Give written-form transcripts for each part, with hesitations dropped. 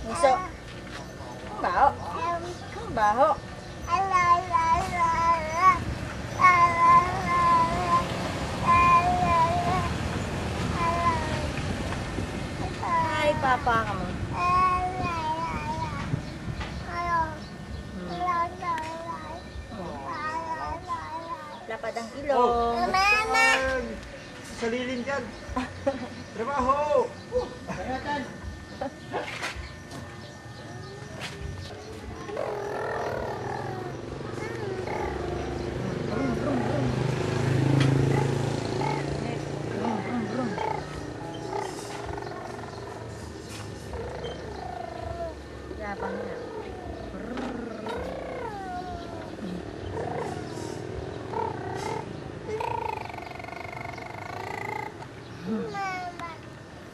Gusto. Baho. Baho. Ay, papa ka mo. Lapad ang ilong. Mama! Salilin dyan. Trabaho! Ayan. Yapang na.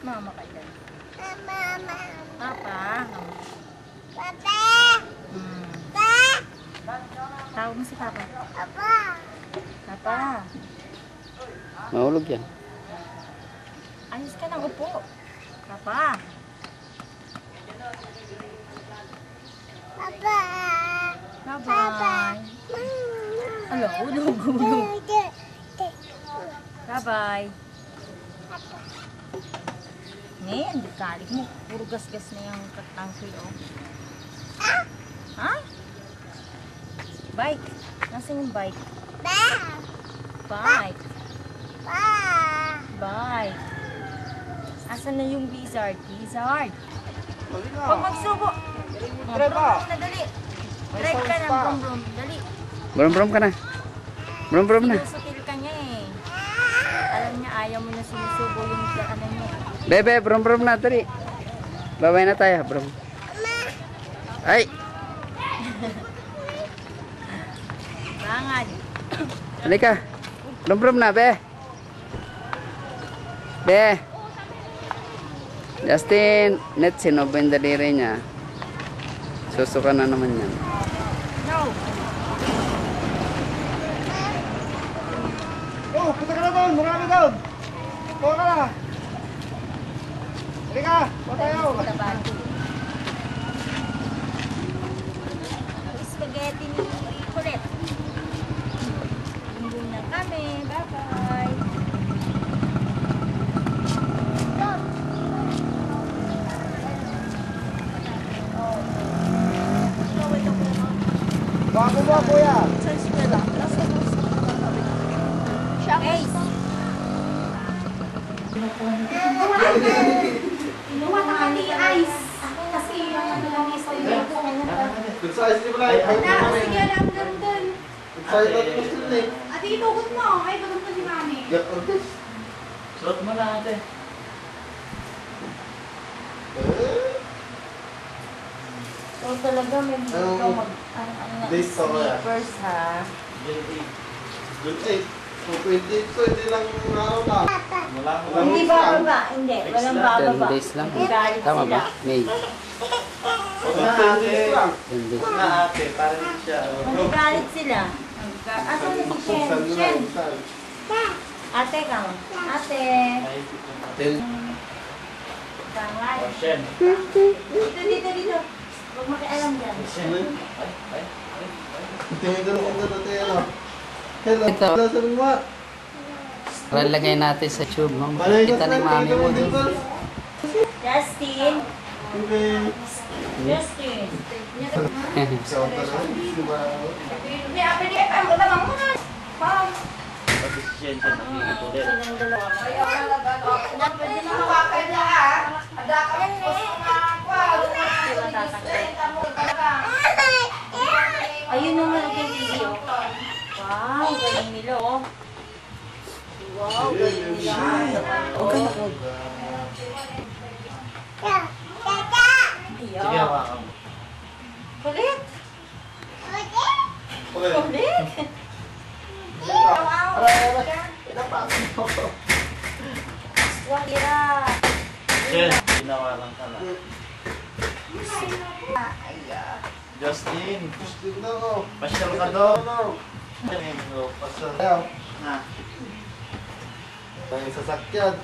Mama ka dyan. Mama. Papa. Papa. Tawag mo si Papa. Papa. Papa. Mahulog yan. Ayos ka ng upo. Papa. Papa. Bye-bye. Alo, ulog. Bye-bye. Ngayon, kalik mo. Puro gas-gas na yung katangkil, oh. Ha? Bike. Nasaan yung bike? Bike. Bike. Asan na yung Blizzard? Blizzard. Huwag magsubo. Drive ba? Na, dali. Drive ka na, brum-brum. Dali. Brum-brum ka na. Brum-brum na. Sinusutil ka niya eh. Alam niya, ayaw mo na sinusubo yung ano niya. Bebe, brum-brum na. Tari. Babay na tayo, brum. Ay! Bangad. Halika. Brum-brum na, be. Be. Justin, net sinobo yung daliri niya. Susuka na naman yan. No. Oh, punta ka na doon. Marami doon. Kuha ka na. Halika. Patayo. Spaghetti ni Kulit. Bumbong na kami. Bye-bye. Bago ba, kuya? Ace. Inuwa na kami ice. Kasi yung ano lang is Good size di ba lang? sige lang dun. Good size na ito sila eh. Ate, itugot mo. Ay, tugot mo si mami. Get on this. Suot mo na ate. So talaga may hindi ka mag ano na Days pa ba yan? slippers ha. Good 8. So 20, so hindi lang araw na. Hindi bababa, hindi. Walang 10 bababa. days lang. Galit Tama sila. ba? May. Huwag na ate. 10 days. Huwag na ate. Para din siya. Magagalit sila. Asan na si Shen? Saan nyo Shen. na? Saan? Ate ka mo. Ate. Naisip ko na. Tangay. Oh, Shen. Dito. Huwag makialam dyan. Shen. Ay, ay, ay. Tingin ka naman na natin ano. Hello. Ito. Hello, sabi mo. Para lagay natin sa tube. Ma'am. Palayos Kita na. ni mami mo. Tingin ka Justin. Okay. Justin. So, diba? May apel ni FM. Ulamang mo na. Pam. Pati si Shen siya nakikituloy. Silang dalawa. Pwede na mawakay na ha. Ada ka po Sila tatangkay. Ayun yung malaking video. Wow, galing nila oh. Wow, galing nila. Okay. Sige, Iya. hawakan mo. Kulit. Okay. Kulit. Wag ira. Shen, ginawa lang ka na. Justin, Gusto na ako. pasyal ka doon. Shen, pasyal. Ayaw. Na. Tayong sasakyan.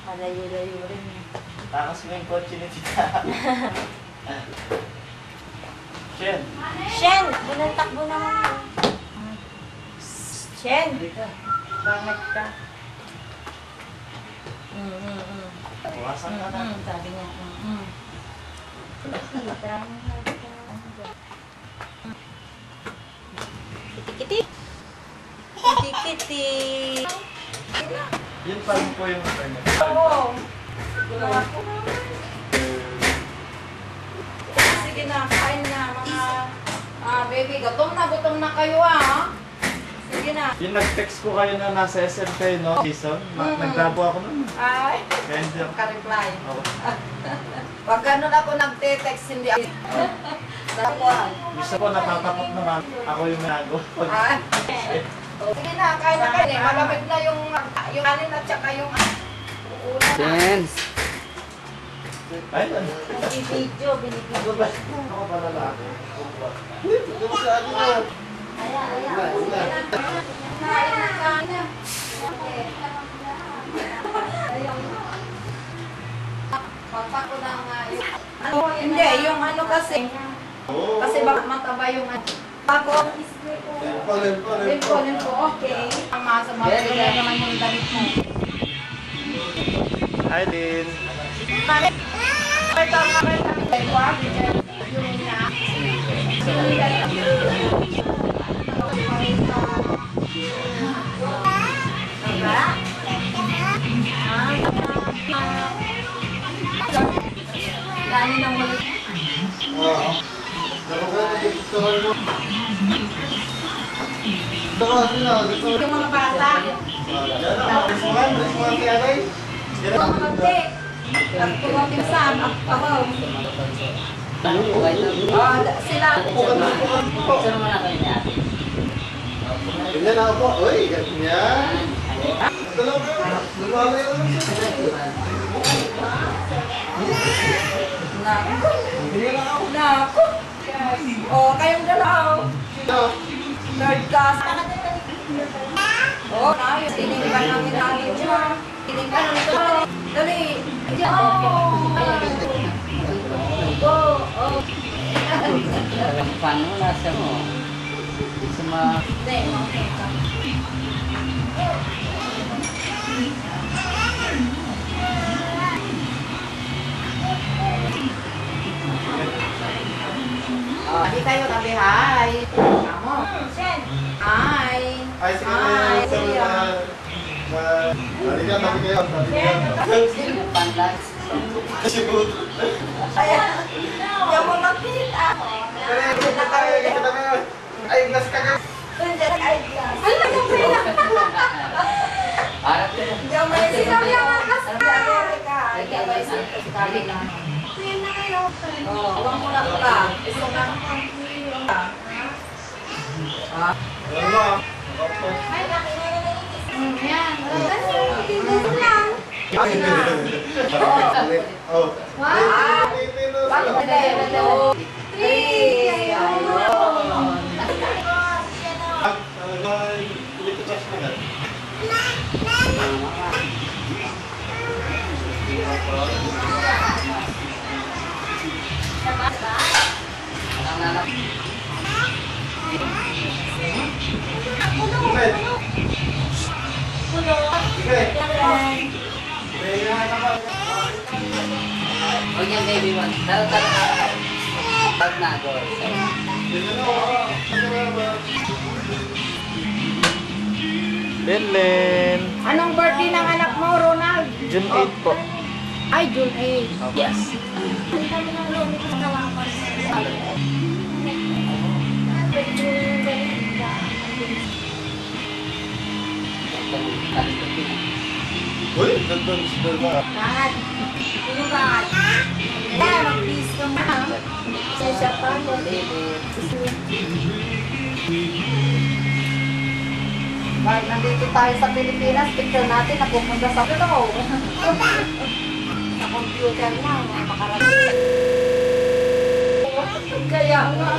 Malayo-layo rin. Takas mo yung kotse ni tita. Shen. Shen! Walang takbo naman. Shen! Bangat ka. Bukasan ka na. Sabi niya. Kiti-kiti. Kiti-kiti. Yun pa rin po yung internet. Oo. Sige na, kain na mga baby. Gutom na kayo Sige na. Yung nag-text ko kayo na nasa SM kayo, no? Jason, naggrabo ako nun. Ay, Kaya hindi ako. ka-reply. Oo. Pag ganun ako nagte-text, hindi ako. Dakuan. Gusto ko natatakot naman. Ako yung minago. Sige na, kain na kayo. Malamig na yung kanin at saka yung ulam. Chance. Ay, ano? Binibidyo. Ako pala lang. Hindi mo sa ano na. Pagpako na nga hindi, yung ano kasi. Oo. Kasi baka mataba yung ako. Limpo, okay. Ang masa mga naman yung damit mo. Hi, Lynn. Dami ng ulit. Yung mga bata. Kumate. Kumapinsan. Ako. Sila. Ganyan na ako. Uy, ganyan. Dalawa kayo. Naku. Oh, kayong dalaw. Third class. Oh, na, yung tinigban namin namin siya. Tinigban namin ito. Dali. Paano nasa mo? Sa mga... Hindi tayo tabi, hi. Kamo. Hi. Ay, sige na. Sige na. Halika, tabi kayo. Tabi kayo. Panlas. Siguro. Yung mo magpita. Kita tayo. Ay, nas ka kayo. Harap ka na. Yung may sinabi ang akas ka. Huwag mo na ka. Ito na. Ano ba? Oh. Huwag yan, baby one. Tara. Pag na, go. Lynn. Anong birthday ng anak mo, Ronald? June 8 po. Ay, June 8. Yes. Uy, nandun sila ba? Bakit? Sino bakit? Dahil mag-please ka mo. Sensya pa. Bakit nandito tayo sa Pilipinas, picture natin napupunta sa Pilo. Sa computer na. Makarating. Kaya nga.